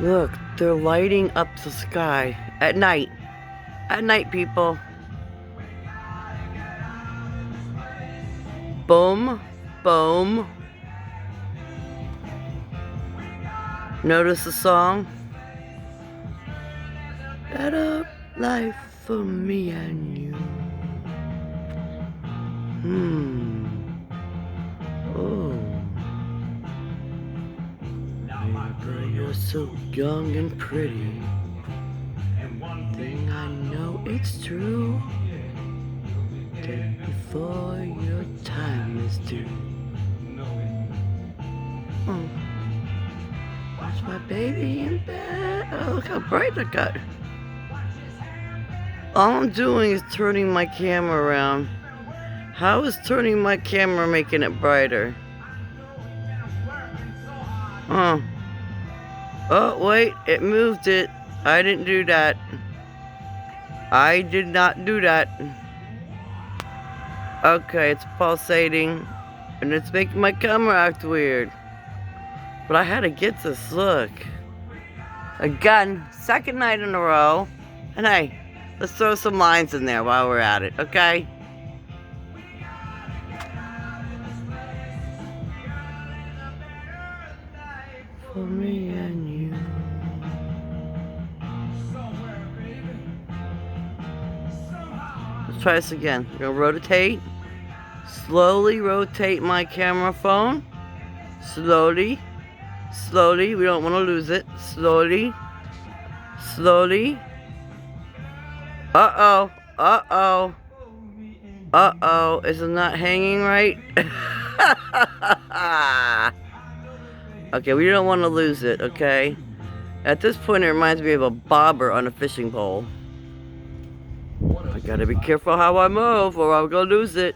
Look, they're lighting up the sky at night. At night, people. Boom, boom. Notice the song? Better life for me and you. Oh. Baby, you're so young and pretty. Thing I know it's true. Dead before your time is due. Watch my baby in bed. Oh, look how bright it got. All I'm doing is turning my camera around. How is turning my camera making it brighter? Oh, wait, it moved it. I didn't do that. I did not do that. Okay, it's pulsating. And it's making my camera act weird. But I had to get this look. Again, second night in a row. And hey, let's throw some lines in there while we're at it, okay? For me and you. Let's try this again. We're gonna rotate. Slowly rotate my camera phone. Slowly. Slowly. We don't want to lose it. Slowly. Slowly. Uh-oh. Uh-oh. Uh-oh. Is it not hanging right? Okay, we don't want to lose it, okay? At this point, it reminds me of a bobber on a fishing pole. I gotta be careful how I move, or I'm gonna lose it.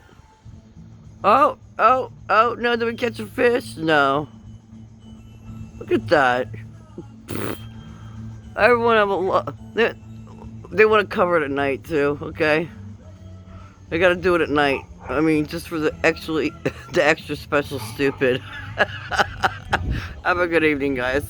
Oh, oh, oh, no, did we catch a fish? No. Look at that. Everyone have a lot. They want to cover it at night, too, okay? They gotta do it at night. I mean, just for the extra special stupid. Have a good evening, guys.